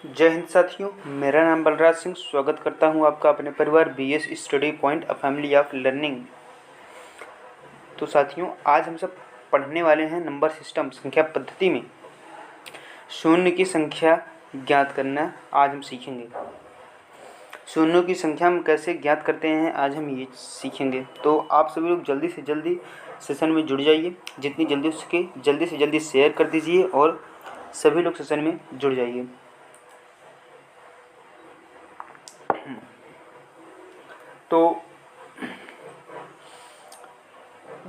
जय हिंद साथियों, मेरा नाम बलराज सिंह। स्वागत करता हूं आपका अपने परिवार BS study point a family of learning. तो साथियों, आज हम सब पढ़ने वाले हैं नंबर सिस्टम संख्या पद्धति में शून्य की संख्या ज्ञात करना। आज हम सीखेंगे शून्यों की संख्या हम कैसे ज्ञात करते हैं, आज हम ये सीखेंगे। तो आप सभी लोग जल्दी से जल्दी सेशन में जुड़ जाइए, जितनी जल्दी हो सके जल्दी से जल्दी शेयर कर दीजिए और सभी लोग सेशन में जुड़ जाइए। तो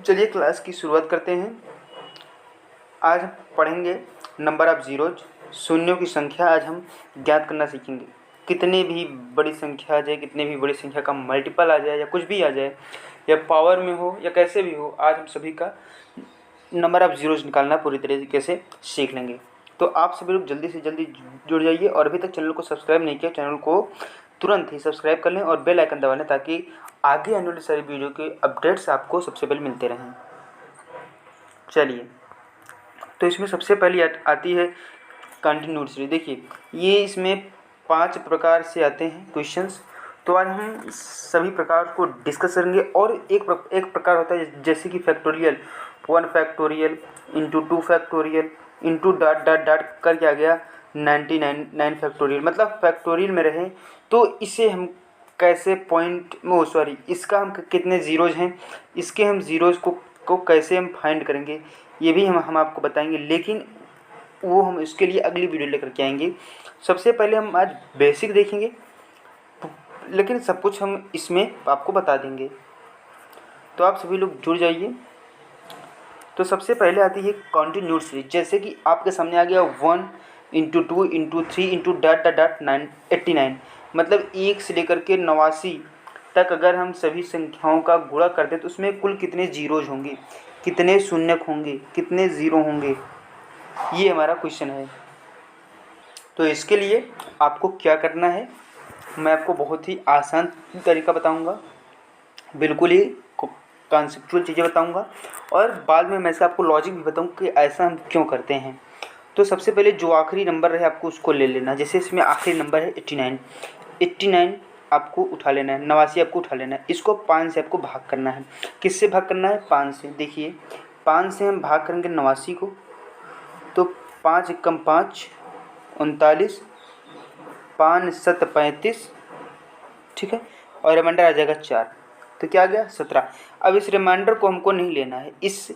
चलिए क्लास की शुरुआत करते हैं। आज हम पढ़ेंगे नंबर ऑफ जीरोज, शून्यों की संख्या आज हम ज्ञात करना सीखेंगे। कितने भी बड़ी संख्या आ जाए, कितने भी बड़ी संख्या का मल्टीपल आ जाए या कुछ भी आ जाए, या पावर में हो या कैसे भी हो, आज हम सभी का नंबर ऑफ जीरोज निकालना पूरी तरीके से सीख लेंगे। तो आप सभी लोग जल्दी से जल्दी जुड़ जाइए और अभी तक चैनल को सब्सक्राइब नहीं किया, चैनल को तुरंत ही सब्सक्राइब कर लें और बेल आइकन दबा लें ताकि आगे आने वाली सारी वीडियो के अपडेट्स आपको सबसे पहले मिलते रहें। चलिए, तो इसमें सबसे पहली आती है कंटिन्यूटी। देखिए, ये इसमें 5 प्रकार से आते हैं क्वेश्चंस। तो आज हम सभी प्रकार को डिस्कस करेंगे। और एक प्रकार होता है जैसे कि factorial, 1 factorial into 2 factorial into dot dot dot करके आ गया 9 फैक्टोरियल। मतलब फैक्टोरियल में रहे तो इसे हम कैसे पॉइंट इसका हम कितने ज़ीरोज़ हैं, इसके हम ज़ीरोज़ को कैसे हम फाइंड करेंगे, ये भी हम आपको बताएंगे। लेकिन वो हम इसके लिए अगली वीडियो लेकर के आएंगे। सबसे पहले हम आज बेसिक देखेंगे, लेकिन सब कुछ हम इसमें आपको बता देंगे। तो आप सभी लोग जुड़ जाइए। तो सबसे पहले आती है कॉन्टिन्यूड सीरीज। जैसे कि आपके सामने आ गया 1 into 2 into 3 into dot dot dot 89। मतलब 1 से लेकर के 89 तक अगर हम सभी संख्याओं का गुणा कर दें तो उसमें कुल कितने जीरोज होंगे, कितने शून्यक होंगे, कितने ज़ीरो होंगे, ये हमारा क्वेश्चन है। तो इसके लिए आपको क्या करना है, मैं आपको बहुत ही आसान तरीका बताऊंगा, बिल्कुल ही कॉन्सेप्चुअल चीज़ें बताऊंगा और बाद में मैं से आपको लॉजिक भी बताऊंगा कि ऐसा हम क्यों करते हैं। तो सबसे पहले जो आखिरी नंबर रहे आपको उसको ले लेना। जैसे इसमें आखिरी नंबर है 89 आपको उठा लेना है, 89 आपको उठा लेना है। इसको 5 से आपको भाग करना है। किससे भाग करना है? 5 से। देखिए, 5 से हम भाग करेंगे 89 को, तो 5 एकम 5 39, 5 7 35, ठीक है, और रिमाइंडर आ जाएगा 4। तो क्या आ गया? 17। अब इस रिमाइंडर को हमको नहीं लेना है, इस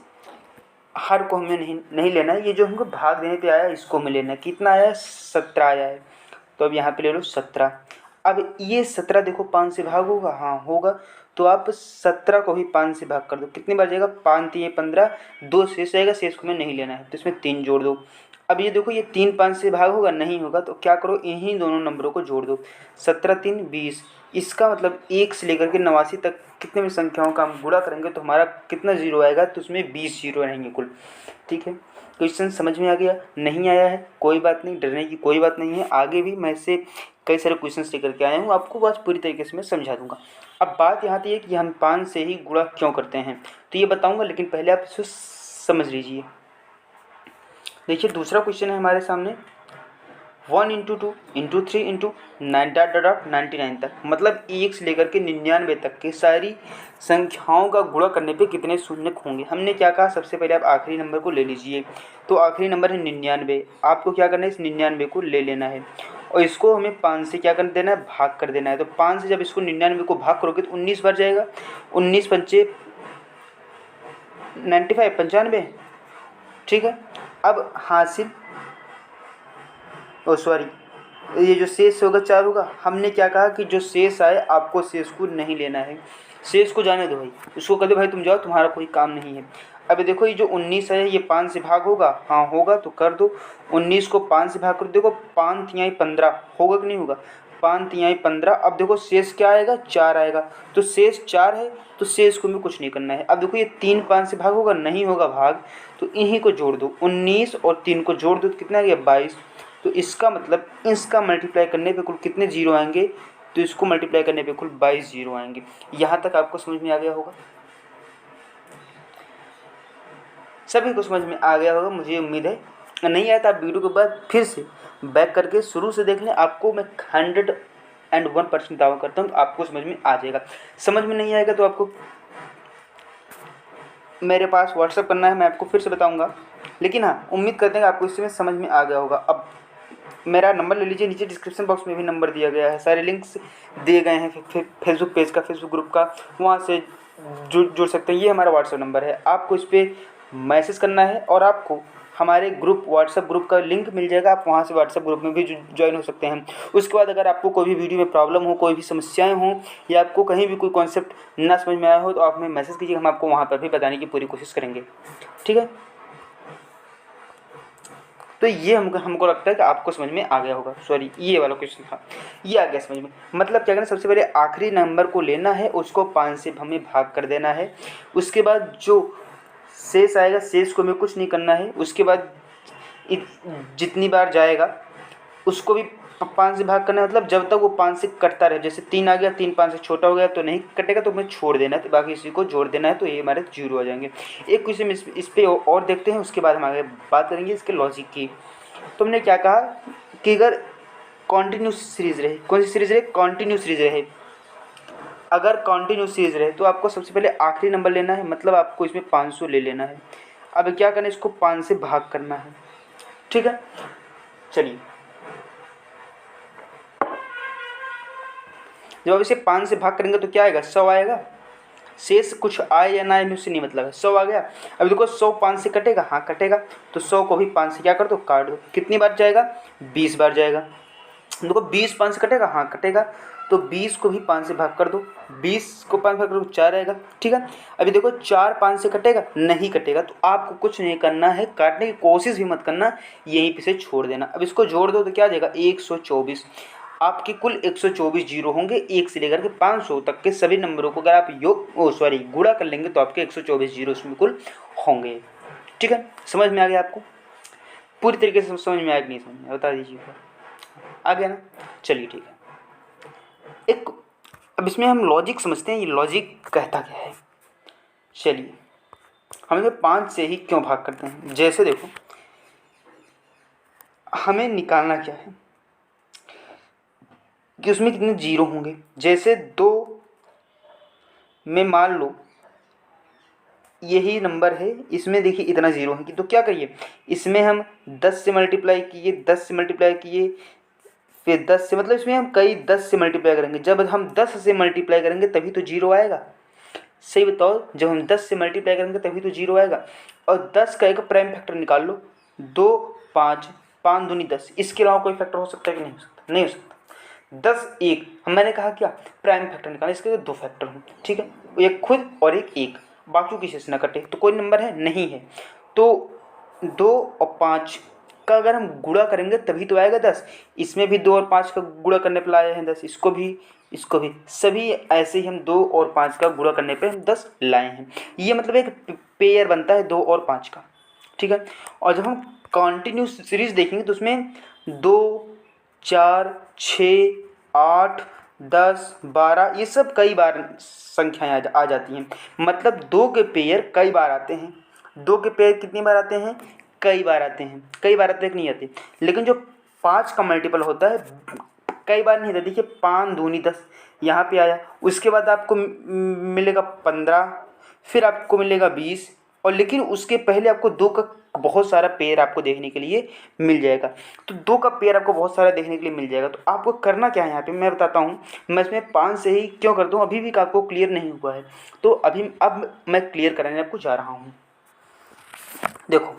हर को हमें नहीं लेना है, ये जो हमको भाग देने पे आया इसको हमें लेना है। कितना आया है? 17 आया है। तो अब यहाँ पे ले लो 17। अब ये 17 देखो 5 से भाग होगा, हाँ होगा। तो आप 17 को भी 5 से भाग कर दो। कितनी बार जाएगा? 5 3 15, 2 शेष जाएगा, शेष को हमें नहीं लेना है तो इसमें 3 जोड़ दो। अब ये देखो, ये 3 5 से भाग होगा, नहीं होगा, तो क्या करो, इन्हीं दोनों नंबरों को जोड़ दो। 17 3 20। इसका मतलब 1 से लेकर के 89 तक कितने भी संख्याओं का हम गुणा करेंगे तो हमारा कितना जीरो आएगा? तो उसमें 20 जीरो रहेंगे कुल। ठीक है, क्वेश्चन समझ में आ गया? नहीं आया है कोई बात नहीं, डरने की कोई बात नहीं है। आगे भी मैं इससे कई सारे क्वेश्चन लेकर के आया हूँ, आपको बस पूरी तरीके से मैं समझा दूंगा। अब बात यहाँ आती है कि हम 5 से ही गुणा क्यों करते हैं, तो ये बताऊंगा, लेकिन पहले आप इसे समझ लीजिए। देखिए, दूसरा क्वेश्चन है हमारे सामने 1 into 2 into 3 into 9 dot dot dot 99 तक। मतलब 1 से लेकर के 99 तक की सारी संख्याओं का गुणा करने पे कितने शून्यक होंगे। हमने क्या कहा? सबसे पहले आप आखिरी नंबर को ले लीजिए। तो आखिरी नंबर है 99। आपको क्या करना है? इस 99 को ले लेना है और इसको हमें 5 से क्या कर देना है? भाग कर देना है। तो 5 से जब इसको 99 को भाग करोगे तो 19 बार जाएगा। 19 पंचे 95, ठीक है। अब हासिल ये जो शेष होगा 4 होगा। हमने क्या कहा कि जो शेष आए आपको शेष को नहीं लेना है, शेष को जाने दो भाई, उसको कह दो भाई तुम जाओ, तुम्हारा कोई काम नहीं है। अब देखो, ये जो 19 है ये 5 से भाग होगा, हाँ होगा, तो कर दो। 19 को 5 से भाग कर देखो, 5 तिहाई 15 होगा कि नहीं होगा? 5 तिहाई 15। अब देखो शेष क्या आएगा? 4 आएगा। तो शेष 4 है, तो शेष को भी कुछ नहीं करना है। अब देखो, ये 3 5 से भाग होगा, नहीं होगा भाग, तो इन्हीं को जोड़ दो। 19 और 3 को जोड़ दो तो कितना आ गया? 22। तो इसका मतलब इसका मल्टीप्लाई करने पे कुल कितने जीरो आएंगे? तो इसको मल्टीप्लाई करने पे कुल 22 जीरो आएंगे। यहाँ तक आपको समझ में आ गया होगा, सभी को समझ में आ गया होगा, मुझे उम्मीद है। नहीं आया तो आप वीडियो के बाद फिर से बैक करके शुरू से देख लें, आपको मैं 101% दावा करता हूँ आपको समझ में आ जाएगा। समझ में नहीं आएगा तो आपको मेरे पास व्हाट्सअप करना है, मैं आपको फिर से बताऊंगा। लेकिन हाँ, उम्मीद करते हैं कि आपको इसमें समझ में आ गया होगा। अब मेरा नंबर ले लीजिए, नीचे डिस्क्रिप्शन बॉक्स में भी नंबर दिया गया है, सारे लिंक्स दिए गए हैं फेसबुक पेज का, फेसबुक ग्रुप का, वहाँ से जुड़ सकते हैं। ये हमारा व्हाट्सअप नंबर है, आपको इस पर मैसेज करना है और आपको हमारे ग्रुप व्हाट्सएप ग्रुप का लिंक मिल जाएगा, आप वहाँ से व्हाट्सएप ग्रुप में भी ज्वाइन हो सकते हैं। उसके बाद अगर आपको कोई भी वीडियो में प्रॉब्लम हो, कोई भी समस्याएं हों या आपको कहीं भी कोई कॉन्सेप्ट ना समझ में आया हो तो आप हमें मैसेज कीजिए, हम आपको वहाँ पर भी बताने की पूरी कोशिश करेंगे। ठीक है, तो ये हमको लगता है कि आपको समझ में आ गया होगा। सॉरी, ये वाला क्वेश्चन था, ये आ गया समझ में। मतलब क्या करना, सबसे पहले आखिरी नंबर को लेना है, उसको 5 से हमें भाग कर देना है। उसके बाद जो शेष आएगा, शेष को हमें कुछ नहीं करना है। उसके बाद जितनी बार जाएगा उसको भी 5 से भाग करना है। मतलब जब तक वो 5 से कटता रहे, जैसे 3 आ गया, 3 5 से छोटा हो गया तो नहीं कटेगा, तो हमें छोड़ देना है, तो बाकी इसी को जोड़ देना है, तो ये हमारे 0 आ जाएंगे। एक क्वेश्चन इस पे और देखते हैं, उसके बाद हम आगे बात करेंगे इसके लॉजिक की। तो हमने क्या कहा कि अगर कॉन्टिन्यूस सीरीज रहे, कौन सी सीरीज रहे, कॉन्टिन्यूस सीरीज रहे, अगर कॉन्टिन्यूस सीरीज रहे तो आपको सबसे पहले आखिरी नंबर लेना है, मतलब आपको इसमें 500 ले लेना है। अब क्या करना है, इसको 5 से भाग करना है। ठीक है, चलिए, जब आप इसे 5 से भाग करेंगे तो क्या आएगा, 100 आएगा। शेष कुछ आए या ना आए मुझसे नहीं मतलब है, 100 आ गया। अब देखो 100 5 से कटेगा, हाँ कटेगा, तो 100 को भी 5 से क्या कर दो, काट दो। कितनी बार जाएगा, 20 बार जाएगा। देखो 20 5 से कटेगा, हाँ कटेगा, तो 20 को भी 5 से भाग कर दो। 20 को 5 भाग कर दो, 4 आएगा। ठीक है, अभी देखो 4 5 से कटेगा, नहीं कटेगा, तो आपको कुछ नहीं करना है, काटने की कोशिश भी मत करना, यहीं पे से छोड़ देना। अब इसको जोड़ दो तो क्या आ जाएगा, 124। आपके कुल 124 जीरो होंगे, 1 से लेकर के 500 तक के सभी नंबरों को अगर आप गुणा कर लेंगे तो आपके 124 जीरो उसमें कुल होंगे। ठीक है, समझ में आ गया आपको, पूरी तरीके से समझ में आया कि नहीं समझ में, बता दीजिएगा, आ गया ना। चलिए ठीक है, एक अब इसमें हम लॉजिक समझते हैं, ये लॉजिक कहता क्या है। चलिए, हम इसे 5 से ही क्यों भाग करते हैं। जैसे देखो, हमें निकालना क्या है कि उसमें कितने जीरो होंगे। जैसे 2 में मान लो यही नंबर है, इसमें देखिए इतना जीरो है कि, तो क्या करिए, इसमें हम 10 से मल्टीप्लाई किए, 10 से मल्टीप्लाई किए, फिर 10 से, मतलब इसमें हम कई 10 से मल्टीप्लाई करेंगे। जब हम 10 से मल्टीप्लाई करेंगे तभी तो जीरो आएगा। सही बताओ, जब हम 10 से मल्टीप्लाई करेंगे तभी तो जीरो आएगा। और 10 का एक प्राइम फैक्टर निकाल लो, 2 5 5 दूनी 10, इसके अलावा कोई फैक्टर हो सकता है कि नहीं हो सकता, नहीं हो सकता। 10 1, मैंने कहा क्या, प्राइम फैक्टर निकालना, इसके 2 फैक्टर हों। ठीक है, एक खुद और एक बाकी किसी से न कटे, तो कोई नंबर है नहीं है। तो 2 और 5 का अगर हम गुणा करेंगे तभी तो आएगा 10। इसमें भी 2 और 5 का गुणा करने पर लाए हैं 10, इसको भी सभी ऐसे ही हम 2 और 5 का गुणा करने पे हम 10 लाए हैं। ये मतलब एक पेयर बनता है 2 और 5 का। ठीक है, और जब हम कॉन्टिन्यूस सीरीज देखेंगे तो उसमें 2 4 6 8 10 12 ये सब कई बार संख्याएं आ जाती हैं। मतलब 2 के पेयर कई बार आते हैं। 2 के पेयर कितनी बार आते हैं, कई बार आते हैं। कई बार आते हैं कि नहीं आते। लेकिन जो 5 का मल्टीपल होता है कई बार नहीं आता। देखिए 5 दूनी 10 यहाँ पे आया, उसके बाद आपको मिलेगा 15, फिर आपको मिलेगा 20, और लेकिन उसके पहले आपको 2 का बहुत सारा पेयर आपको देखने के लिए मिल जाएगा। तो 2 का पेयर आपको बहुत सारा देखने के लिए मिल जाएगा। तो आपको करना क्या है यहाँ पे मैं बताता हूँ। मैं इसमें 5 से ही क्यों करता हूँ, अभी भी आपको क्लियर नहीं हुआ है तो अब मैं क्लियर कराने आपको जा रहा हूँ। देखो,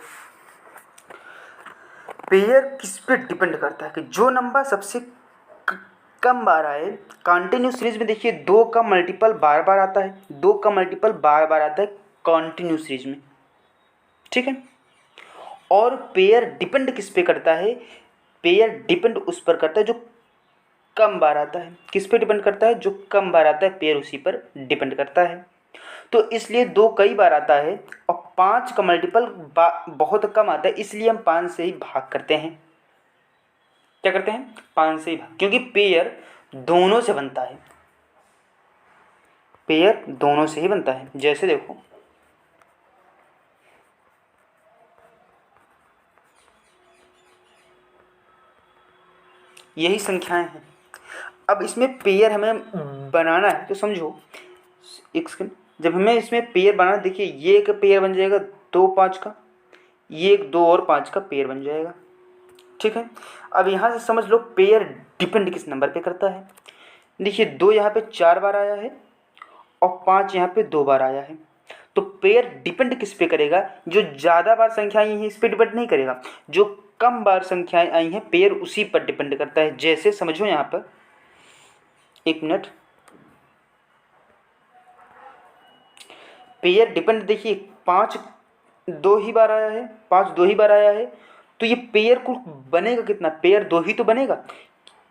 पेयर किस पे डिपेंड करता है कि जो नंबर सबसे कम बार आए। कॉन्टिन्यूस सीरीज में देखिए 2 का मल्टीपल बार बार आता है, 2 का मल्टीपल बार बार आता है कॉन्टिन्यूस सीरीज में। ठीक है, और पेयर डिपेंड किस पे करता है, पेयर डिपेंड उस पर करता है जो कम बार आता है। किस पे डिपेंड करता है, जो कम बार आता है पेयर उसी पर डिपेंड करता है। तो इसलिए 2 कई बार आता है और 5 का मल्टीपल बहुत कम आता है, इसलिए हम 5 से ही भाग करते हैं। क्या करते हैं, 5 से ही भाग, क्योंकि पेयर दोनों से बनता है। पेयर दोनों से ही बनता है। जैसे देखो, यही संख्याएं हैं। अब इसमें पेयर हमें बनाना है तो समझो, एक सेकंड, जब हमें इसमें पेयर बनाना, देखिए ये एक पेयर बन जाएगा 2 5 का, ये एक 2 और 5 का पेयर बन जाएगा। ठीक है, अब यहाँ से समझ लो पेयर डिपेंड किस नंबर पे करता है। देखिए 2 यहाँ पे 4 बार आया है और 5 यहाँ पे 2 बार आया है, तो पेयर डिपेंड किस पे करेगा? जो ज़्यादा बार संख्याएं आई हैं इस पे डिपेंड नहीं करेगा, जो कम बार संख्याएं आई हैं पेयर उसी पर डिपेंड करता है। जैसे समझो यहाँ पर, एक मिनट, पेयर डिपेंड, देखिए 5 2 ही बार आया है, 5 2 ही बार आया है, तो ये पेयर को बनेगा कितना? पेयर 2 ही तो बनेगा।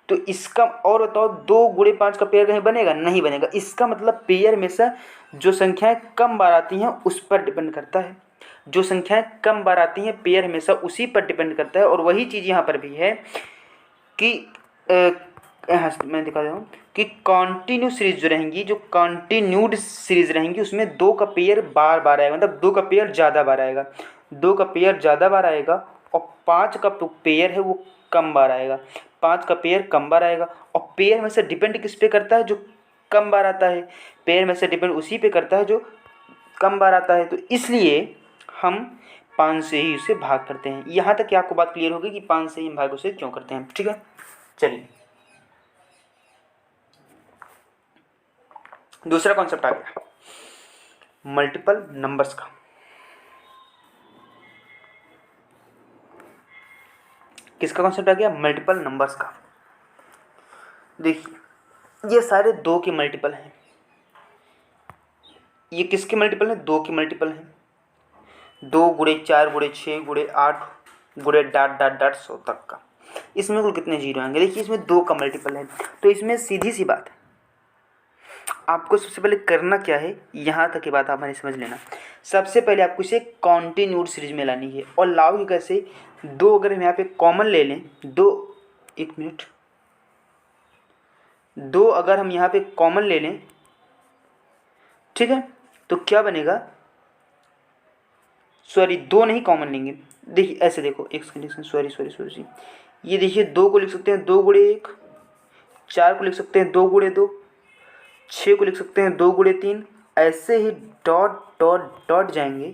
तो इसका और बताओ 2 गुणे 5 का पेयर कहीं बनेगा? नहीं बनेगा। इसका मतलब पेयर में से जो संख्याएं कम बार आती हैं उस पर डिपेंड करता है। जो संख्याएं कम बार आती हैं पेयर हमेशा उसी पर डिपेंड करता है। और वही चीज़ यहाँ पर भी है कि मैं दिखा रहा हूँ कि कॉन्टिन्यू सीरीज जो रहेंगी, जो कॉन्टिन्यूड सीरीज रहेंगी, उसमें 2 का पेयर बार बार आएगा, मतलब 2 का पेयर ज़्यादा बार आएगा, 2 का पेयर ज़्यादा बार आएगा, और 5 का पेयर है वो कम बार आएगा, 5 का पेयर कम बार आएगा। और पेयर में से डिपेंड किस पे करता है? जो कम बार आता है। पेयर में से डिपेंड उसी पे करता है जो कम बार आता है। तो इसलिए हम 5 से ही उसे भाग करते हैं। यहाँ तक कि आपको बात क्लियर होगी कि 5 से ही हम भाग उसे क्यों करते हैं। ठीक है, चलिए दूसरा कॉन्सेप्ट आ गया मल्टीपल नंबर्स का। किसका कॉन्सेप्ट आ गया? मल्टीपल नंबर्स का। देखिए ये सारे 2 के मल्टीपल हैं। ये किसके मल्टीपल हैं? 2 के मल्टीपल हैं। 2 गुणे 4 गुणे 6 गुणे 8 गुणे डाट डाट डाट 100 तक का। इसमें कुल कितने जीरो आएंगे? देखिए इसमें 2 का मल्टीपल है, तो इसमें सीधी सी बात है, आपको सबसे पहले करना क्या है, यहाँ तक की बात आप हमारी समझ लेना। सबसे पहले आपको इसे कॉन्टिन्यूड सीरीज में लानी है। और लाओगे कैसे? 2 अगर हम यहाँ पे कॉमन ले लें, 2, एक मिनट, 2 अगर हम यहाँ पे कॉमन ले लें, ठीक है, तो क्या बनेगा? सॉरी 2 नहीं कॉमन लेंगे, देखिए ऐसे देखो, एक कंडीशन, सॉरी, ये देखिए 2 को लिख सकते हैं 2 गुणे 1, 4 को लिख सकते हैं 2 गुणे 2, 6 को लिख सकते हैं 2 गुणे 3, ऐसे ही डॉट डॉट डॉट जाएंगे।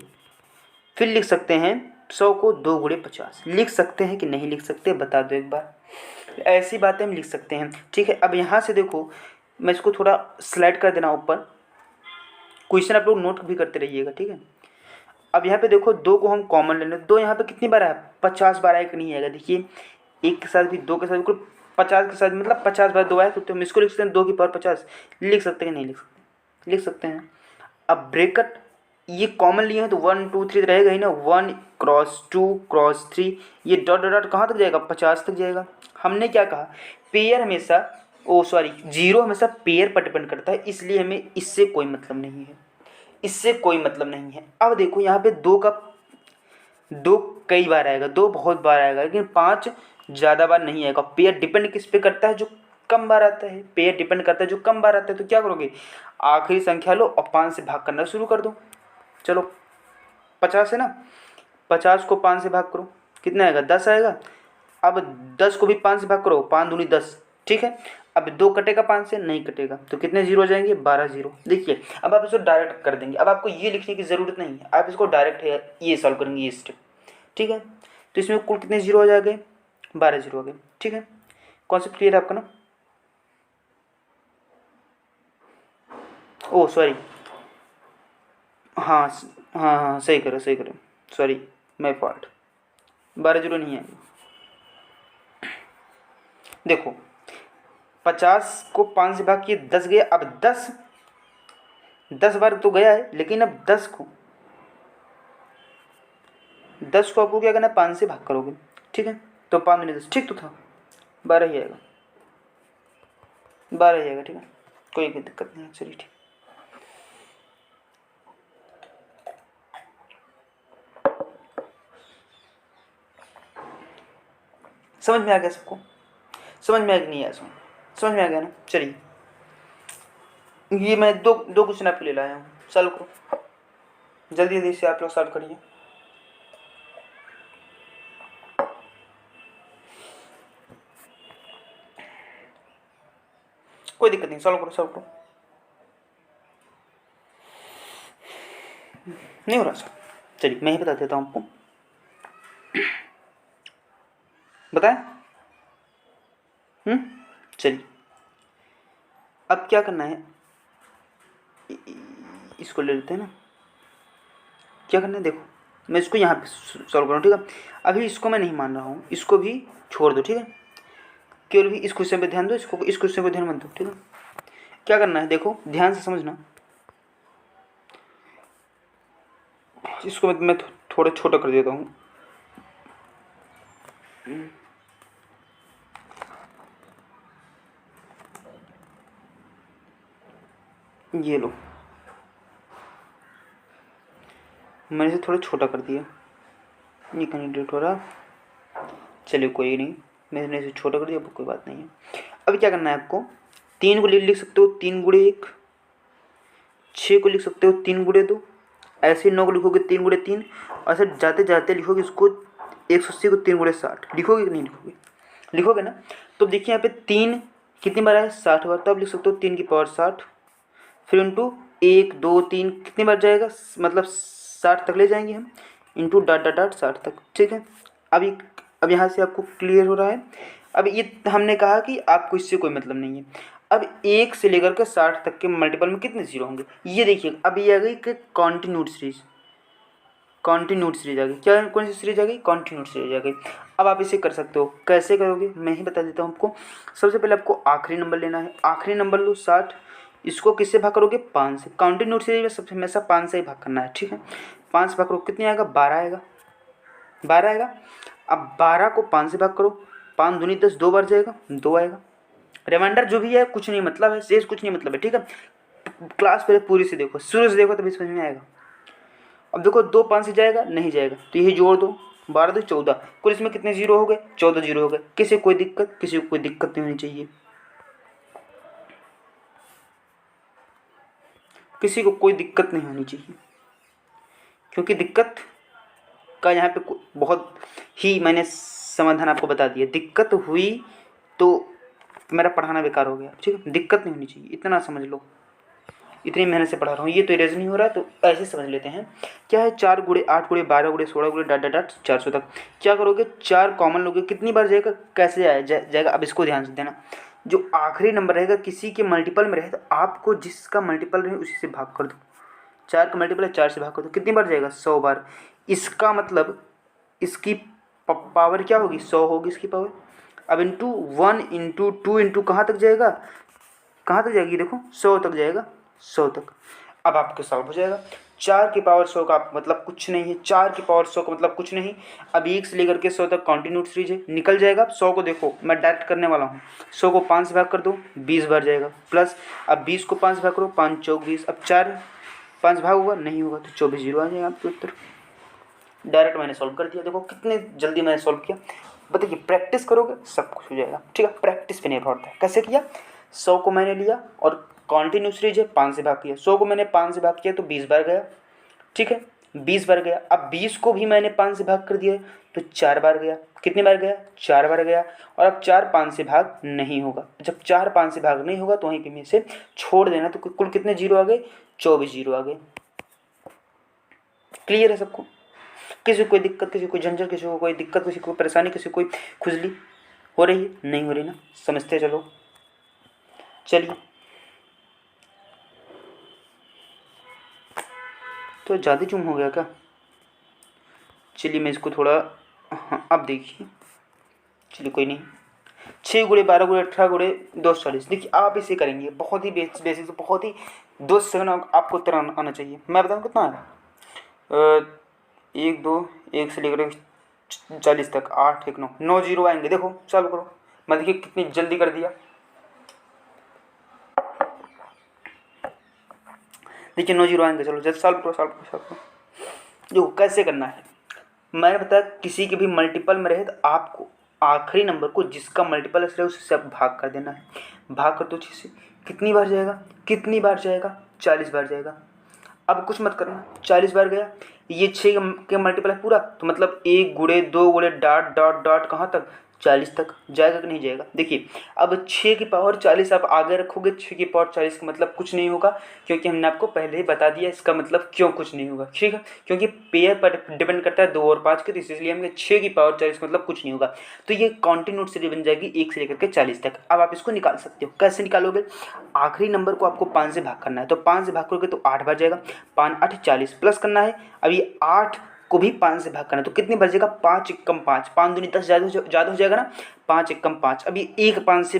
फिर लिख सकते हैं 100 को 2 गुणे 50। लिख सकते हैं कि नहीं लिख सकते? बता दो एक बार। ऐसी बातें हम लिख सकते हैं। ठीक है, अब यहाँ से देखो, मैं इसको थोड़ा स्लाइड कर देना ऊपर, क्वेश्चन आप लोग नोट भी करते रहिएगा। ठीक है, अब यहाँ पे देखो 2 को हम कॉमन ले लें, 2 यहाँ पे कितनी बार आया? 50 बार आया कि नहीं आएगा? देखिए 1 के साथ भी 2 के साथ बिल्कुल 50 के साथ, मतलब 50 बार 2 आया, तो हम इसको लिख सकते हैं 2 की पावर 50। लिख सकते हैं? नहीं लिख सकते? लिख सकते हैं। अब ब्रैकेट ये कॉमन लिए हैं तो 1 2 3 रहेगा ही ना, 1 क्रॉस 2 क्रॉस 3, ये डॉट डॉट डॉट कहाँ तक जाएगा? 50 तक जाएगा। हमने क्या कहा? पेयर हमेशा, जीरो हमेशा पेयर पर डिपेंड करता है, इसलिए हमें इससे कोई मतलब नहीं है, इससे कोई मतलब नहीं है। अब देखो यहाँ पे 2 कई बार आएगा, 2 बहुत बार आएगा, लेकिन 5 ज़्यादा बार नहीं आएगा। पेयर डिपेंड किस पे करता है? जो कम बार आता है। पेयर डिपेंड करता है जो कम बार आता है। तो क्या करोगे? आखिरी संख्या लो और 5 से भाग करना शुरू कर दो। चलो 50 है ना, 50 को 5 से भाग करो, कितना आएगा? 10 आएगा। अब 10 को भी 5 से भाग करो, 5 दूनी 10। ठीक है, अब 2 कटेगा 5 से? नहीं कटेगा, तो कितने जीरो हो जाएंगे? 12 जीरो। देखिए अब आप इसको डायरेक्ट कर देंगे, अब आपको ये लिखने की ज़रूरत नहीं है, आप इसको डायरेक्ट है ये सॉल्व करेंगे, ये स्टेप। ठीक है, तो इसमें कुल कितने जीरो हो जाएंगे? 12 जीरो हो गए। ठीक है, कॉन्सेप्ट क्लियर है आपका ना? ओ सॉरी, हाँ हाँ, सही करो, सॉरी, मैं फॉल्ट, 12 जीरो नहीं है। देखो 50 को 5 से भाग किए, 10 गया। अब 10 बार तो गया है, लेकिन अब 10 को आपको क्या करना है? 5 से भाग करोगे। ठीक है, तो 5 दूनी 10, ठीक तो था, 12 ही आएगा, 12 ही आएगा। ठीक है, कोई दिक्कत नहीं है, चलिए ठीक। समझ में आ गया सबको? समझ में आ गया नहीं आया? समझ में आ गया ना? चलिए ये मैं दो क्वेश्चन आपके लिए लाया हूँ, सॉल्व करो जल्दी जल्दी से, आप लोग सॉल्व करिए। कोई दिक्कत नहीं, सॉल्व करो, सॉल्व करो। नहीं हो रहा सर, चलिए मैं ही बता देता हूँ आपको। बताएं? चलिए अब क्या करना है, इसको ले लेते हैं ना। क्या करना है देखो, मैं इसको यहाँ पे सॉल्व करूँ, ठीक है। अभी इसको मैं नहीं मान रहा हूँ, इसको भी छोड़ दो, ठीक है। केवल भी इस क्वेश्चन पे ध्यान दो, इसको इस क्वेश्चन पे ध्यान मत दो, ठीक है। क्या करना है देखो, ध्यान से समझना। इसको मैं थोड़ा छोटा कर देता हूँ। ये लो, मैंने इसे थोड़ा छोटा कर दिया, ये कैंडिडेट हो रहा। चलिए कोई नहीं, मैंने इसे छोटा कर दिया, कोई बात नहीं है। अभी क्या करना है आपको, 3 को लिख सकते हो 3 गुणे 1, 6 को लिख सकते हो 3 गुणे 2, ऐसे 9 को लिखोगे 3 गुणे 3, और ऐसे जाते जाते लिखोगे इसको 180 को 3 गुणे 60। लिखोगे कि नहीं लिखोगे? लिखोगे ना। तो देखिए यहाँ पे 3 कितनी बार है, 60 बार। तो आप लिख सकते हो 3 की पावर 60, फिर इंटू 1 2 3 कितनी बार जाएगा, मतलब 60 तक ले जाएंगे हम, इंटू डॉट डॉट डॉट 60 तक, ठीक है। अब यहाँ से आपको क्लियर हो रहा है। अब ये हमने कहा कि आपको इससे कोई मतलब नहीं है। अब 1 से लेकर के 60 तक के मल्टीपल में कितने जीरो होंगे, ये देखिए। अब ये आ गई कि कॉन्टिन्यूड सीरीज, कॉन्टिन्यूड सीरीज आ गई। क्या कौन सी सीरीज आ गई? कॉन्टिन्यूड सीरीज आ गई। अब आप इसे कर सकते हो, कैसे करोगे मैं ही बता देता हूँ आपको। सबसे पहले आपको आखिरी नंबर लेना है, आखिरी नंबर लो 60, इसको किससे भाग करोगे? 5 से। कॉन्टिन्यूड सीरीज में सबसे हमेशा 5 से ही भाग करना है, ठीक है। 5 से भाग करो, कितने आएगा? 12 आएगा, 12 आएगा। अब 12 को 5 से भाग करो, 5 दूनी 10, 2 बार जाएगा, 2 आएगा। रिमाइंडर जो भी है कुछ नहीं मतलब है, शेष कुछ नहीं मतलब है, ठीक है। क्लास पहले पूरी से देखो, शुरू से देखो तभी समझ में आएगा। अब देखो 2 5 से जाएगा, नहीं जाएगा, तो यही जोड़ दो, 12 2 14। कुल इसमें कितने जीरो हो गए? 14 जीरो हो गए। किसी को कोई दिक्कत? किसी को कोई दिक्कत नहीं होनी चाहिए, किसी को कोई दिक्कत नहीं होनी चाहिए, क्योंकि दिक्कत का यहाँ पे बहुत ही मैंने समाधान आपको बता दिया। दिक्कत हुई तो मेरा पढ़ाना बेकार हो गया, ठीक है। दिक्कत नहीं होनी चाहिए, इतना समझ लो। इतनी मेहनत से पढ़ा रहा हूँ, ये तो इरेज नहीं हो रहा, तो ऐसे समझ लेते हैं। क्या है? 4 गुणे 8 गुणे 12 गुणे 16 गुणे डॉट डॉट डॉट 400 तक। क्या करोगे? 4 कॉमन लोगे, कितनी बार जाएगा, कैसे जाएगा? अब इसको ध्यान से देना। जो आखिरी नंबर रहेगा किसी के मल्टीपल में रहे तो आपको जिसका मल्टीपल रहे उसी से भाग कर दो। 4 का मल्टीपल है, 4 से भाग कर दो, कितनी बार जाएगा? 100 बार। इसका मतलब इसकी पावर क्या होगी? 100 होगी इसकी पावर। अब इंटू 1 इंटू 2 इंटू कहाँ तक जाएगा? कहाँ तक जाएगी? देखो 100 तक जाएगा, 100 तक। अब आपके सॉल्व हो जाएगा। 4 की पावर 100 का मतलब कुछ नहीं है, 4 की पावर 100 का मतलब कुछ नहीं। अब 1 से लेकर के 100 तक कॉन्टिन्यूड सीरीज है, निकल जाएगा। 100 को देखो मैं डायरेक्ट करने वाला हूँ, 100 को 5 से भाग कर दो, 20 बार जाएगा, प्लस अब 20 को 5 से भाग करो, 5 चौक 20। अब 4 5 भाग होगा, नहीं होगा, तो 24 जीरो आ जाएगा आपके उत्तर। डायरेक्ट मैंने सॉल्व कर दिया, देखो कितने जल्दी मैंने सॉल्व किया। बताइए, प्रैक्टिस करोगे सब कुछ हो जाएगा, ठीक है। प्रैक्टिस पे निर्भर होता है। कैसे किया? 100 को मैंने लिया और कॉन्टिन्यू सीरीज है, 5 से भाग किया। 100 को मैंने 5 से भाग किया तो 20 बार गया, ठीक है, 20 बार गया। अब 20 को भी मैंने 5 से भाग कर दिया तो 4 बार गया। कितनी बार गया? 4 बार गया। और अब 4 5 से भाग नहीं होगा, जब 4 5 से भाग नहीं होगा तो वहीं पे में से छोड़ देना। तो कुल कितने जीरो आ गए? 24 जीरो आ गए। क्लियर है सबको? किसी को कोई दिक्कत, किसी को कोई झंझट, किसी को कोई दिक्कत, किसी को परेशानी, किसी को कोई खुजली हो रही है? नहीं हो रही ना? समझते चलो। चलिए, तो ज़्यादा जूम हो गया क्या? चलिए मैं इसको थोड़ा, हाँ अब देखिए, चलिए कोई नहीं। 6 गुणे 12 गुणे 18 गुणे 240। देखिए आप इसे करेंगे, बहुत ही बेसिक से, बहुत ही 2 सेकंड आपको उत्तर आना चाहिए। मैं बताऊँ कितना है? 1 2 1 से लेकर 40 तक, 8 1 9 9 जीरो आएंगे। देखो सॉल्व करो, मैं देखिए कितनी जल्दी कर दिया। देखिए 9 जीरो आएंगे। चलो जल्द सॉल्व करो, सॉल्व करो, सॉल्व करो। देखो कैसे करना है, मैंने बताया किसी के भी मल्टीपल में रहे तो आपको आखिरी नंबर को जिसका मल्टीपल रहे उससे भाग कर देना है। भाग कर दो 6 से, कितनी बार जाएगा? कितनी बार जाएगा? 40 बार जाएगा। अब कुछ मत करना, 40 बार गया, ये 6 के मल्टीपल है पूरा, तो मतलब 1 गुणे 2 गुणे डॉट डॉट डॉट कहाँ तक? 40 तक जाएगा कि नहीं जाएगा। देखिए अब 6 की पावर 40 आप आगे रखोगे, 6 की पावर 40 का मतलब कुछ नहीं होगा, क्योंकि हमने आपको पहले ही बता दिया इसका मतलब क्यों कुछ नहीं होगा। ठीक है, क्योंकि पेयर पर डिपेंड करता है 2 और 5 के, तो इसलिए हमने 6 की पावर 40 का मतलब कुछ नहीं होगा। तो ये कॉन्टिन्यूट सीरीज बन जाएगी 1 से लेकर के 40 तक। अब आप इसको निकाल सकते हो। कैसे निकालोगे? आखिरी नंबर को आपको 5 से भाग करना है, तो 5 से भाग करोगे तो 8 बार जाएगा, 5 8 40 प्लस करना है। अब ये 8 को भी 5 से भाग करना है, तो कितनी बचेगा? 5 एकम 5, 5 दूनी 10 ज़्यादा हो जाएगा ना, 5 एकम 5। अभी एक 5 से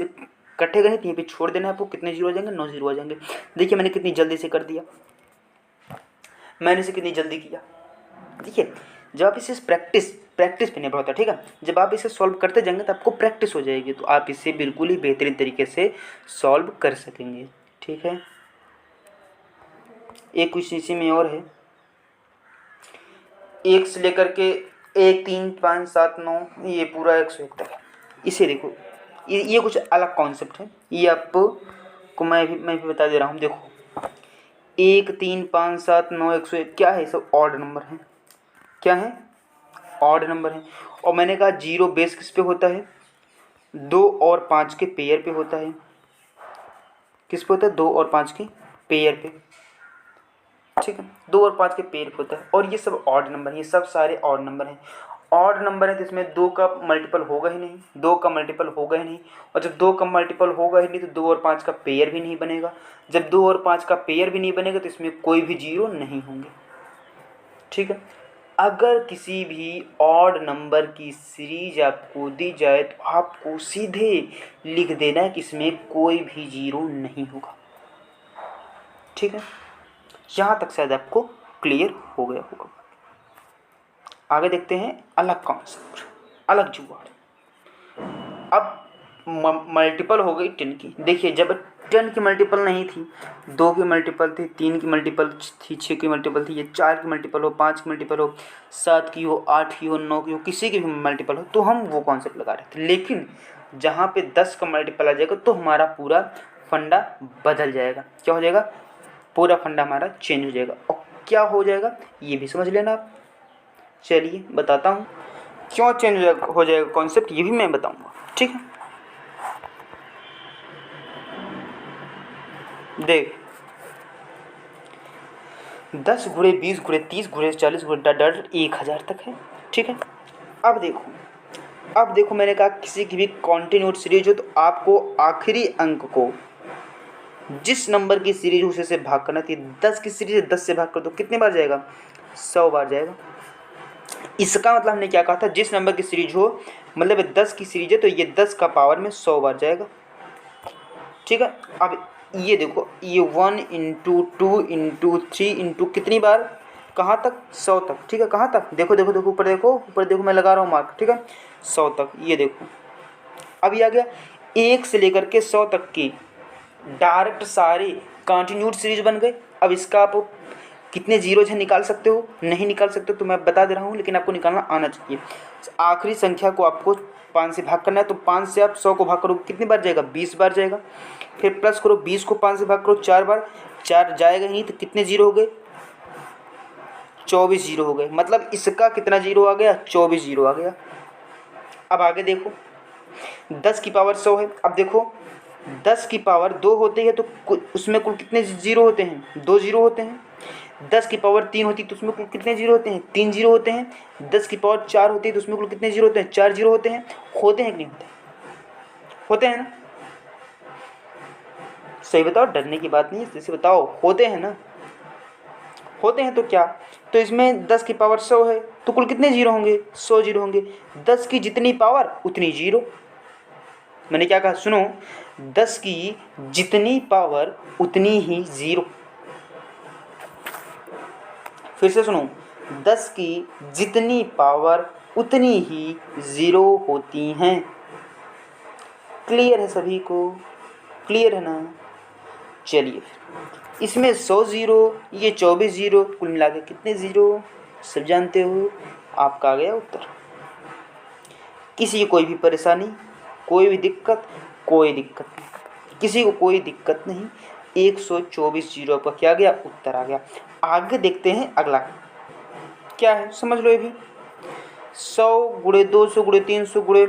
कटेगा नहीं, तो यहीं पे छोड़ देना है आपको। कितने जीरो हो जाएंगे? 9 जीरो हो जाएंगे। देखिए मैंने कितनी जल्दी से कर दिया, मैंने इसे कितनी जल्दी किया। देखिए जब आप इसे प्रैक्टिस पे निर्भर होता है। ठीक है, जब आप इसे सॉल्व करते जाएंगे तो आपको प्रैक्टिस हो जाएगी, तो आप इसे बिल्कुल ही बेहतरीन तरीके से सॉल्व कर सकेंगे। ठीक है, एक कुछ इसी में और है, 1 से लेकर के 1 3 5 7 9 ये पूरा 101 तक है। इसे देखो, ये कुछ अलग कॉन्सेप्ट है, ये आपको मैं भी बता दे रहा हूँ। देखो 1 3 5 7 9 101 क्या है? सब ऑड नंबर है। क्या है? ऑड नंबर है। और मैंने कहा जीरो बेस किस पे होता है? 2 और 5 के पेयर पे होता है। किस पे होता है? 2 और 5 के पेयर पे। ठीक है, 2 और 5 के पेयर पे होता है। और ये सब ऑड नंबर, ये सब सारे ऑड नंबर हैं। ऑड नंबर है तो इसमें 2 का मल्टीपल होगा ही नहीं, 2 का मल्टीपल होगा ही नहीं। और जब 2 का मल्टीपल होगा ही नहीं तो 2 और 5 का पेयर भी नहीं बनेगा। जब 2 और 5 का पेयर भी नहीं बनेगा तो इसमें कोई भी जीरो नहीं होंगे। ठीक है, अगर किसी भी ऑड नंबर की सीरीज आपको दी जाए तो आपको सीधे लिख देना है कि इसमें कोई भी जीरो नहीं होगा। ठीक है, यहाँ तक शायद आपको क्लियर हो गया होगा। आगे देखते हैं अलग कॉन्सेप्ट, अलग जुगाड़। अब मल्टीपल हो गई 10 की। देखिए जब 10 की मल्टीपल नहीं थी, 2 की मल्टीपल थी, 3 की मल्टीपल थी, 6 की मल्टीपल थी, ये 4 की मल्टीपल हो, 5 की मल्टीपल हो, 7 की हो, 8 की हो, 9 की हो, किसी की भी मल्टीपल हो, तो हम वो कॉन्सेप्ट लगा रहे थे। लेकिन जहाँ पे 10 का मल्टीपल आ जाएगा तो हमारा पूरा फंडा बदल जाएगा। क्या हो जाएगा? पूरा फंडा हमारा चेंज हो जाएगा। और क्या हो जाएगा ये भी समझ लेना आप। चलिए बताता हूँ क्यों चेंज हो जाएगा कॉन्सेप्ट, ये भी मैं बताऊँगा। ठीक है, देख 10 गुणे 20 गुणे 30 गुणे 40 गुणे डर 1000 तक है। ठीक है, अब देखो मैंने कहा किसी की भी कॉन्टिन्यूट सीरीज हो तो आपको आखिरी अंक को जिस नंबर की सीरीज उसे से भाग करना थी। 10 की सीरीज है, 10 से भाग कर दो, कितने बार जाएगा? 100 बार जाएगा। इसका मतलब हमने क्या कहा था? जिस नंबर की सीरीज हो, मतलब 10 की सीरीज है तो ये 10 का पावर में 100 बार जाएगा। ठीक है, अब ये देखो, ये 1 इंटू 2 इंटू 3 इंटू कितनी बार? कहाँ तक? 100 तक। ठीक है, कहाँ तक? देखो देखो देखो, ऊपर देखो, ऊपर देखो, मैं लगा रहा हूँ मार्क। ठीक है, 100 तक। ये देखो अब ये आ गया 1 से लेकर के 100 तक की डायरेक्ट सारे कंटिन्यूड सीरीज बन गए। अब इसका आप कितने जीरोज हैं निकाल सकते हो? नहीं निकाल सकते तो मैं बता दे रहा हूँ, लेकिन आपको निकालना आना चाहिए। आखिरी संख्या को आपको 5 से भाग करना है, तो 5 से आप 100 को भाग करो, कितनी बार जाएगा? 20 बार जाएगा। फिर प्लस करो, 20 को 5 से भाग करो 4 बार, 4 जाएगा नहीं तो कितने जीरो हो गए? 24 जीरो हो गए। मतलब इसका कितना जीरो आ गया? 24 जीरो आ गया। अब आगे देखो, 10 की पावर 100 है। अब देखो 10 की पावर 2 होती है तो उसमें कुल कितने जीरो होते हैं? 2 जीरो होते हैं। 10 की पावर 3 होती है तो उसमें कुल कितने जीरो होते हैं? 3 जीरो होते हैं। 10 की पावर 4 होती है तो उसमें कुल कितने जीरो होते हैं? 4 जीरो होते हैं। होते हैं कि नहीं होते? होते हैं ना? सही बताओ, डरने की बात नहीं है, जैसे बताओ, होते हैं ना? होते हैं तो क्या? तो इसमें 10 की पावर 100 है तो कुल कितने जीरो होंगे? 100 जीरो होंगे। 10 की जितनी पावर उतनी जीरो। मैंने क्या कहा? सुनो, 10 की जितनी पावर उतनी ही जीरो। फिर से सुनो, 10 की जितनी पावर उतनी ही जीरो होती हैं। क्लियर है सभी को? क्लियर है ना? चलिए फिर इसमें 100 जीरो, ये 24 जीरो, कुल मिला के कितने जीरो सब जानते हो। आपका आ गया उत्तर। किसी की कोई भी परेशानी, कोई भी दिक्कत? कोई दिक्कत नहीं, किसी को कोई दिक्कत नहीं। 124 जीरो पर क्या गया? उत्तर आ गया। आगे देखते हैं अगला क्या है, समझ लो। ये भी 100 गुणे 200 गुणे 300 गुणे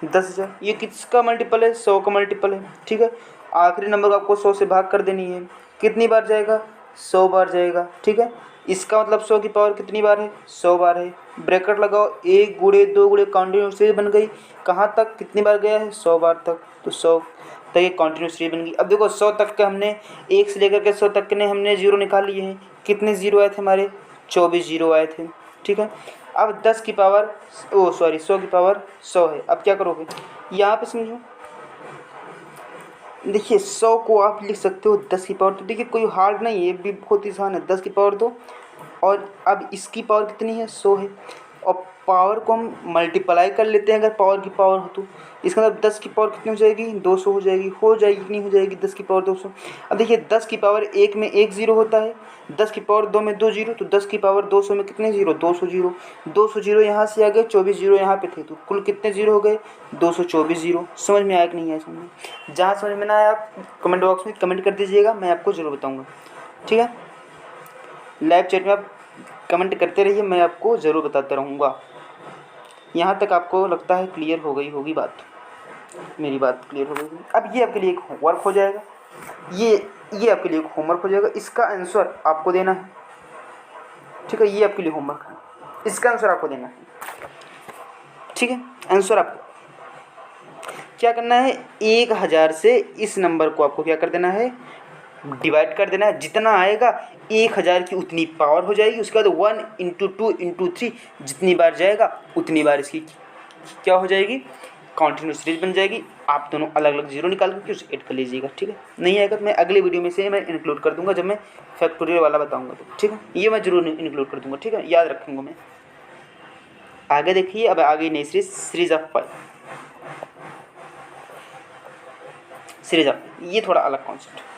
10,000। ये किसका मल्टीपल है? 100 का मल्टीपल है। ठीक है, आखिरी नंबर को आपको 100 से भाग कर देनी है। कितनी बार जाएगा? 100 बार जाएगा। ठीक है, इसका मतलब 100 की पावर कितनी बार है? 100 बार है। ब्रैकेट लगाओ, 1 गुणे 2 गुणे कॉन्टिन्यूस सीरीज बन गई। कहाँ तक? कितनी बार गया है? 100 बार तक। तो 100 तक एक कॉन्टिन्यूस सीरीज बन गई। अब देखो 100 तक के हमने 1 से लेकर के 100 तक के ने हमने जीरो निकाल लिए हैं। कितने जीरो आए थे हमारे? 24 जीरो आए थे। ठीक है, अब 10 की पावर 100 की पावर 100 है। अब क्या करोगे? यहाँ पे समझो, देखिए 100 को आप लिख सकते हो 10 की पावर। तो देखिए कोई हार्ड नहीं है, ये भी बहुत आसान है। 10 की पावर 2 और अब इसकी पावर कितनी है? 100 है। और पावर को हम मल्टीप्लाई कर लेते हैं, अगर पावर की पावर हो तो। इसका मतलब 10 की पावर कितनी हो जाएगी? 200 हो जाएगी। हो जाएगी कि नहीं हो जाएगी? 10 की पावर 200। अब देखिए 10 की पावर 1 में 1 जीरो होता है, 10 की पावर 2 में 2 जीरो, तो 10 की पावर 200 में कितने जीरो? 200 जीरो। 200 जीरो यहाँ से आ गए, 24 जीरो यहाँ पे थे, तो कुल कितने जीरो हो गए? 224 जीरो। समझ में आया कि नहीं आया? समझ जहाँ समझ में ना आया आप कमेंट बॉक्स में कमेंट कर दीजिएगा, मैं आपको ज़रूर बताऊँगा। ठीक है, लाइव चैट में आप कमेंट करते रहिए, मैं आपको ज़रूर बताता रहूँगा। यहाँ तक आपको लगता है क्लियर हो गई होगी बात? मेरी बात क्लियर हो गई। अब ये आपके लिए एक होमवर्क हो जाएगा, ये आपके लिए एक होमवर्क हो जाएगा। इसका आंसर आपको देना है। ठीक है, ये आपके लिए होमवर्क है, इसका आंसर आपको देना है। ठीक है, आंसर आपको क्या करना है? 1000 से इस नंबर को आपको क्या कर देना है? डिवाइड कर देना है। जितना आएगा 1000 की उतनी पावर हो जाएगी। उसके बाद 1 इंटू 2 इंटू 3 जितनी बार जाएगा उतनी बार इसकी क्या हो जाएगी? कॉन्टिन्यूस सीरीज बन जाएगी। आप दोनों अलग अलग जीरो निकाल करके उसे ऐड कर लीजिएगा। ठीक है, नहीं आएगा तो मैं अगले वीडियो में से मैं इंक्लूड कर दूंगा, जब मैं फैक्टोरियल वाला बताऊंगा तो। ठीक है, ये मैं जरूर इंक्लूड कर दूंगा। ठीक है, याद रखूंगा मैं। आगे देखिए, अब आगे नई series, series of pi. Series of, ये थोड़ा अलग कॉन्सेप्ट।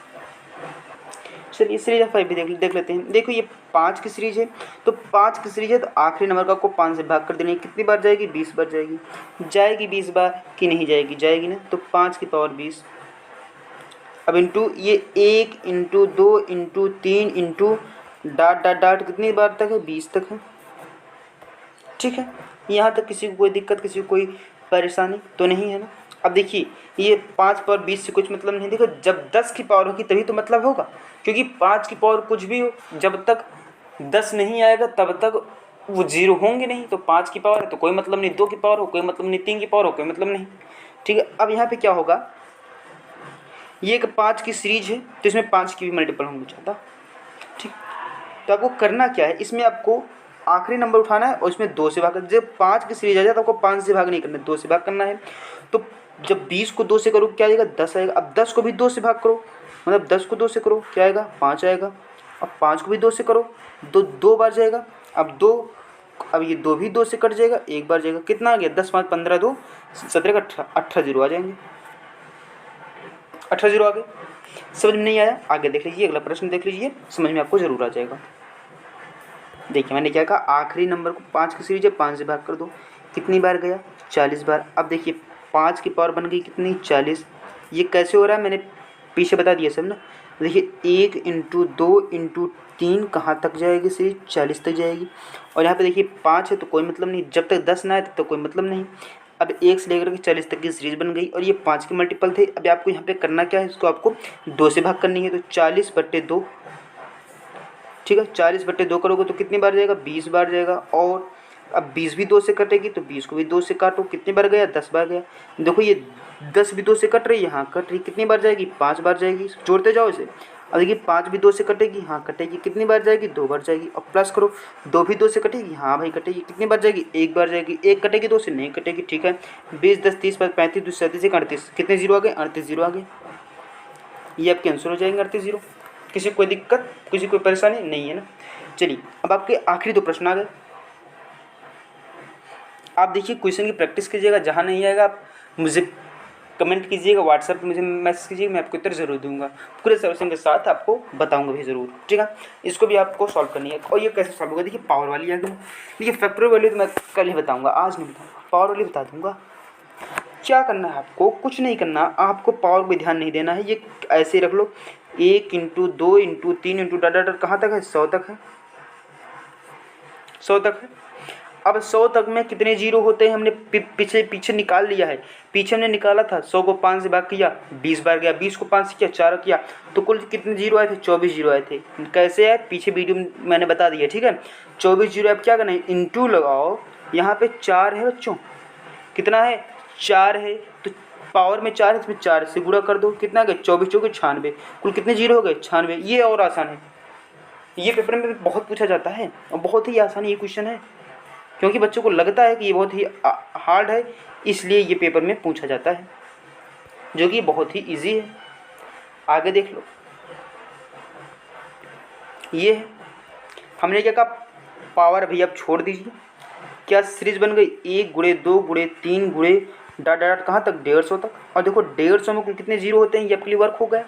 चलिए सीरीज ऑफ 5 भी देख लेते हैं। देखो ये 5 की सीरीज है, तो 5 की सीरीज है तो आखिरी नंबर का आपको 5 से भाग कर देना है। कितनी बार जाएगी? 20 बार जाएगी। जाएगी 20 बार कि नहीं जाएगी? जाएगी ना, तो 5 की पावर 20। अब इंटू ये 1 into 2 into 3 into dot dot dot कितनी बार तक है? 20 तक है। ठीक है, यहाँ तक किसी को कोई दिक्कत, किसी को कोई परेशानी तो नहीं है ना? अब देखिए ये 5 पावर 20 से कुछ मतलब नहीं। देखो जब 10 की पावर होगी तभी तो मतलब होगा, क्योंकि 5 की पावर कुछ भी हो, जब तक 10 नहीं आएगा तब तक वो जीरो होंगे नहीं। तो 5 की पावर है तो कोई मतलब नहीं, 2 की पावर हो कोई मतलब नहीं, 3 की पावर हो कोई मतलब नहीं। ठीक है, अब यहाँ पे क्या होगा? ये एक 5 की सीरीज है तो इसमें 5 की भी मल्टीपल होंगे ज़्यादा। ठीक, तो आपको करना क्या है? इसमें आपको आखिरी नंबर उठाना है और इसमें 2 से भाग करना। जब 5 की सीरीज आ जाए तो आपको 5 से भाग नहीं करना, 2 से भाग करना है। तो जब 20 को 2 से करो क्या आएगा? 10 आएगा। अब 10 को भी 2 से भाग करो, मतलब 10 को 2 से करो क्या आएगा? 5 आएगा। अब 5 को भी 2 से करो तो 2 बार जाएगा। अब ये 2 भी 2 से कट जाएगा, 1 बार जाएगा। कितना आ गया? 10 5 15 2 17 18, 18 जीरो आ जाएंगे। 18 जीरो आ गए। समझ में नहीं आया? आगे देख लीजिए, अगला प्रश्न देख लीजिए, समझ में आपको जरूर आ जाएगा। देखिए मैंने क्या कहा? आखिरी नंबर को 5 की सीरीज है, 5 से भाग कर दो। कितनी बार गया? 40 बार। अब देखिए 5 की पावर बन गई कितनी? 40। ये कैसे हो रहा है मैंने पीछे बता दिया सब ना। देखिए 1 इंटू 2 इंटू 3 कहाँ तक जाएगी सीरीज? 40 तक जाएगी। और यहाँ पे देखिए 5 है तो कोई मतलब नहीं, जब तक 10 ना आए तब तक कोई मतलब नहीं। अब 1 से लेकर के 40 तक की सीरीज बन गई और ये 5 के मल्टीपल थे। अब आपको यहाँ पे करना क्या है? इसको आपको 2 से भाग करनी है, तो 40/2। ठीक है, 40/2 करोगे तो कितनी बार जाएगा? 20 बार जाएगा। और अब 20 भी 2 से कटेगी तो 20 को भी 2 से काटो, कितनी बार गया? 10 बार गया। देखो ये 10 भी 2 से कट रही है, हाँ कट रही, कितनी बार जाएगी? 5 बार जाएगी। जोड़ते जाओ इसे। अब देखिए 5 भी 2 से कटेगी, हाँ कटेगी, कितनी बार जाएगी? 2 बार जाएगी। और प्लस करो, 2 भी 2 से कटेगी, हाँ भाई कटेगी, कितनी बार जाएगी? 1 बार जाएगी। 1 कटेगी 2 से? नहीं कटेगी। ठीक है, 20 10 30 35 2 37 38, कितने जीरो आ गए? 38 जीरो आ गए। ये आपके आंसर हो जाएंगे 38 जीरो। किसी को कोई दिक्कत, किसी को कोई परेशानी नहीं है ना? चलिए अब आपके आखिरी 2 प्रश्न आ गए। आप देखिए क्वेश्चन की प्रैक्टिस कीजिएगा, जहाँ नहीं आएगा आप मुझे कमेंट कीजिएगा, व्हाट्सएप पे मुझे मैसेज कीजिएगा, मैं आपको उत्तर ज़रूर दूंगा। पूरे सॉल्यूशन के साथ आपको बताऊंगा भी ज़रूर। ठीक है, इसको भी आपको सॉल्व करनी है। और ये कैसे सॉल्व होगा? देखिए पावर वाली आ गई। देखिए फैक्टोरियल वैल्यू तो मैं कल ही बताऊँगा, आज नहीं बताऊँगा, पावर वाली बता दूँगा। क्या करना है आपको? कुछ नहीं करना, आपको पावर पर ध्यान नहीं देना है। ये ऐसे ही रख लो, 1 इंटू 2 इंटू 3 इंटू डाटा कहाँ तक है? 100 तक है, 100 तक है। अब 100 तक में कितने जीरो होते हैं हमने पीछे निकाल लिया है। पीछे हमने निकाला था 100 को 5 से भाग किया 20 बार गया, 20 को 5 से किया 4 किया, तो कुल कितने जीरो आए थे? 24 जीरो आए थे। कैसे आए पीछे वीडियो में मैंने बता दिया, ठीक है। 24 जीरो अब क्या करना है, इंटू लगाओ, यहाँ पे 4 है बच्चों, कितना है 4 है, तो पावर में 4 है, इसमें 4 से गुणा कर दो, कितना गया 24 चौके 96, कुल कितने जीरो हो गए 96। ये और आसान है, ये पेपर में बहुत पूछा जाता है और बहुत ही आसान ये क्वेश्चन है, क्योंकि बच्चों को लगता है कि ये बहुत ही हार्ड है, इसलिए ये पेपर में पूछा जाता है, जो कि बहुत ही इजी है। आगे देख लो, ये है हमने क्या कहा, पावर भैया अब छोड़ दीजिए, क्या सीरीज बन गई 1 गुणे 2 गुणे 3 गुणे डॉट डॉट कहाँ तक 150 तक। और देखो 150 में कुल कितने जीरो होते हैं, ये आपके लिए वर्क हो गया।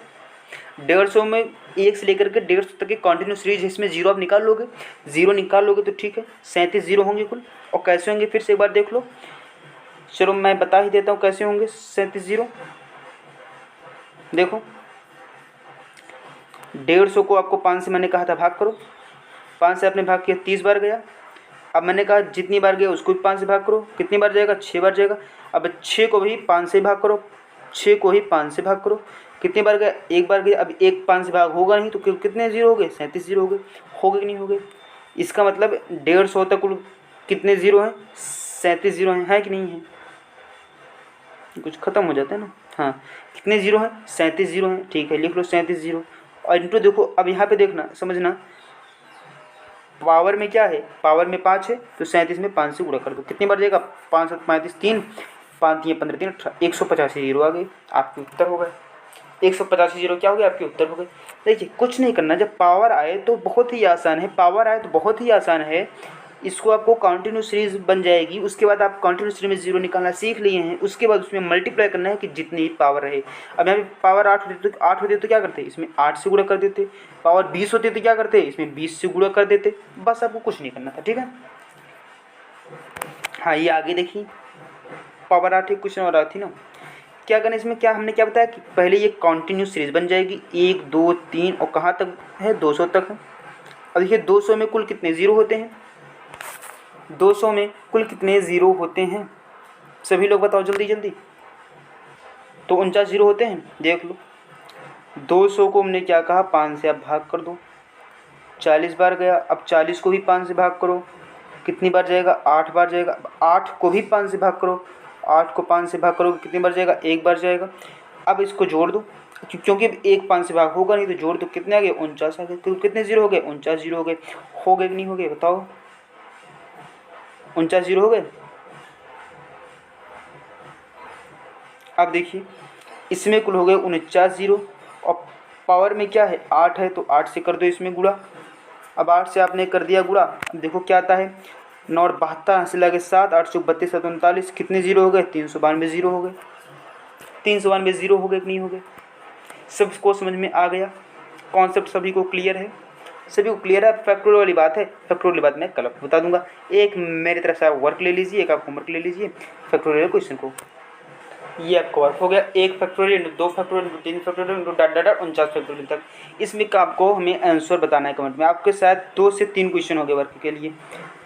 150 में 1 से लेकर के 150 तक की कंटिन्यूस सीरीज है, इसमें जीरो आप निकाल लोगे, जीरो निकाल लोगे तो ठीक है, 37 जीरो होंगे कुल। और कैसे होंगे फिर से एक बार देख लो, चलो मैं बता ही देता हूँ कैसे होंगे 37 जीरो। देखो 150 को आपको 5 से मैंने कहा था भाग करो, 5 से आपने भाग किया 30 बार गया। अब मैंने कहा जितनी बार गया उसको भी 5 से भाग करो, कितनी बार जाएगा 6 बार जाएगा। अब 6 को भी 5 से भाग करो, 6 को ही 5 से भाग करो, कितनी बार गया 1 बार गया। अब 1 5 से भाग होगा नहीं, तो कितने जीरो हो गए 37 जीरो हो गए कि नहीं हो गए। इसका मतलब 150 तक कुल कितने जीरो हैं 37 जीरो हैं, है कि नहीं है। कुछ ख़त्म हो जाता है ना, हाँ कितने जीरो हैं 37 जीरो हैं, ठीक है लिख लो 37 जीरो। और इंटू देखो, अब यहाँ पे देखना समझना, पावर में क्या है, पावर में 5 है, तो 37 में 5 से गुणा कर दो, कितनी बार जाएगा 5 7 35 3 5 3 15 3 18 185 जीरो आ गए, आपके उत्तर हो गए। 185 जीरो क्या हो गया, आपके उत्तर हो गए। देखिए कुछ नहीं करना, जब पावर आए तो बहुत ही आसान है, पावर आए तो बहुत ही आसान है। इसको आपको कंटिन्यूस सीरीज बन जाएगी, उसके बाद आप कंटिन्यूस सीरीज में जीरो निकालना सीख लिए हैं, उसके बाद उसमें मल्टीप्लाई करना है कि जितनी पावर रहे। अब यहाँ पे पावर 8 होती तो 8 होती तो क्या करते, इसमें 8 से गुणा कर देते। पावर 20 होती तो क्या करते, इसमें 20 से गुणा कर देते। बस आपको कुछ नहीं करना था, ठीक है। हाँ ये आगे देखिए, पावर 8 एक क्वेश्चन और आ थी ना, क्या करना इसमें, क्या हमने क्या बताया कि पहले ये कंटिन्यूस सीरीज बन जाएगी 1 2 3 और कहाँ तक है 200 तक है। अब देखिए 200 में कुल कितने ज़ीरो होते हैं, 200 में कुल कितने ज़ीरो होते हैं, सभी लोग बताओ जल्दी जल्दी। तो 49 जीरो होते हैं, देख लो 200 को हमने क्या कहा 5 से आप भाग कर दो, 40 बार गया। अब 40 को भी 5 से भाग करो, कितनी बार जाएगा 8 बार जाएगा। 8 को भी 5 से भाग करो, 8 को 5 से भाग करोगे कितनी बार जाएगा 1 बार जाएगा। अब इसको जोड़ दो, क्योंकि 1 5 से भाग होगा नहीं, तो जोड़ दो, कितने आ गए 49 आ गए। तो कितने जीरो हो गए 49 जीरो हो गए कि नहीं हो गए, बताओ 49 जीरो हो गए। अब देखिए इसमें कुल हो गए 49 जीरो, और पावर में क्या है 8 है, तो 8 से कर दो इसमें गुणा। अब 8 से आपने कर दिया गुणा, अब देखो क्या आता है 9 और 72 से लगे 7 8 चौक 32 7 39, कितने जीरो हो गए 392 जीरो हो गए। 392 जीरो हो गए कि नहीं हो गए। सबको समझ में आ गया, कॉन्सेप्ट सभी को क्लियर है, सभी को क्लियर है। फैक्टोरियल वाली बात है, फैक्टोरियल बात मैं कल बता दूंगा। एक मेरी तरफ से आप वर्क ले लीजिए, एक आप होमवर्क ले लीजिए फैक्टोरियल क्वेश्चन को। ये आपका वर्क हो गया, 1 factorial into 2 factorial into 3 factorial into dot dot 49 factorial तक। इसमें का आपको हमें आंसर बताना है कमेंट में। आपके शायद 2 से 3 क्वेश्चन हो गए वर्क के लिए,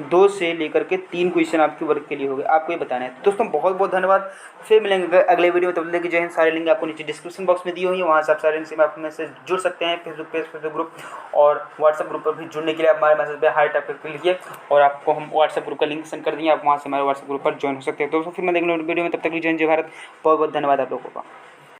2 से लेकर के 3 क्वेश्चन आपके वर्क के लिए हो गए, आपको ये बताना है। दोस्तों बहुत बहुत धन्यवाद, फिर मिलेंगे अगले वीडियो में, तब तक जय हिंद। सारे लिंक आपको नीचे डिस्क्रिप्शन बॉक्स में दी हुई है, वहाँ से आप सारे लिंक से आप मैसेज जुड़ सकते हैं। फेसबुक पेज, फेसबुक ग्रुप और व्हाट्सएप ग्रुप पर भी जुड़ने के लिए आप हमारे मैसेज पे हाई टाइप करके लिखिए, और आपको हम व्हाट्सएप ग्रुप का लिंक सेंड कर दिए, आप वहाँ से हमारे व्हाट्सएप ग्रुप पर ज्वाइन हो सकते हैं। दोस्तों फिर मैं देख लूँ वीडियो में, तब तक जय हिंद जय भारत। बहुत बहुत धन्यवाद आप लोगों का।